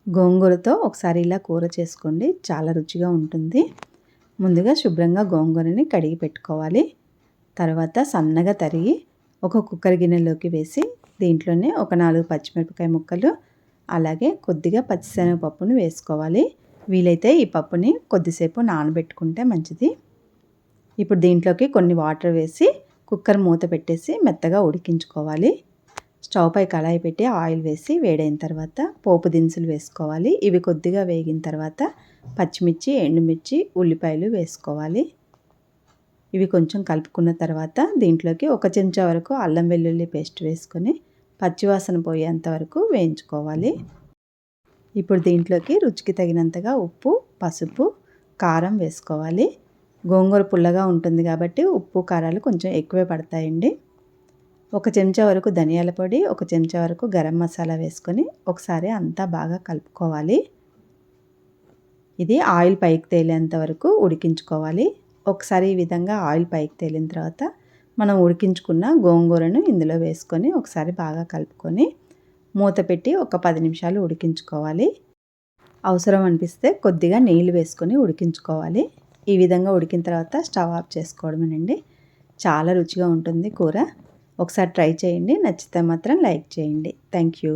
గోంగూరతో ఒకసారి ఇలా కూర చేసుకోండి, చాలా రుచిగా ఉంటుంది. ముందుగా శుభ్రంగా గోంగూరని కడిగి పెట్టుకోవాలి. తర్వాత సన్నగా తరిగి ఒక కుక్కర్ గిన్నెలోకి వేసి దీంట్లోనే ఒక 4 పచ్చిమిరపకాయ ముక్కలు, అలాగే కొద్దిగా పచ్చిశనగపప్పును వేసుకోవాలి. వీలైతే ఈ పప్పుని కొద్దిసేపు నానబెట్టుకుంటే మంచిది. ఇప్పుడు దీంట్లోకి కొన్ని వాటర్ వేసి కుక్కర్ మూత పెట్టేసి మెత్తగా ఉడికించుకోవాలి. స్టవ్ పై కళాయి పెట్టి ఆయిల్ వేసి వేడైన తర్వాత పోపు దినుసులు వేసుకోవాలి. ఇవి కొద్దిగా వేగిన తర్వాత పచ్చిమిర్చి, ఎండుమిర్చి, ఉల్లిపాయలు వేసుకోవాలి. ఇవి కొంచెం కలుపుకున్న తర్వాత దీంట్లోకి 1 చెంచా వరకు అల్లం వెల్లుల్లి పేస్ట్ వేసుకొని పచ్చివాసన పోయేంత వరకు వేయించుకోవాలి. ఇప్పుడు దీంట్లోకి రుచికి తగినంతగా ఉప్పు, పసుపు, కారం వేసుకోవాలి. గోంగూర పుల్లగా ఉంటుంది కాబట్టి ఉప్పు, కారాలు కొంచెం ఎక్కువే పడతాయండి. 1 చెంచా వరకు ధనియాల పొడి, 1 చెంచా వరకు గరం మసాలా వేసుకొని ఒకసారి అంతా బాగా కలుపుకోవాలి. ఇది ఆయిల్ పైకి తేలేంత వరకు ఉడికించుకోవాలి. ఒకసారి ఈ విధంగా ఆయిల్ పైకి తేలిన తర్వాత మనం ఉడికించుకున్న గోంగూరను ఇందులో వేసుకొని ఒకసారి బాగా కలుపుకొని మూత పెట్టి ఒక 10 నిమిషాలు ఉడికించుకోవాలి. అవసరం అనిపిస్తే కొద్దిగా నీళ్లు వేసుకొని ఉడికించుకోవాలి. ఈ విధంగా ఉడికిన తర్వాత స్టవ్ ఆఫ్ చేసుకోవడమేనండి. చాలా రుచిగా ఉంటుంది కూర. ఒకసారి ట్రై చేయండి. నచ్చితే మాత్రం లైక్ చేయండి. Thank you.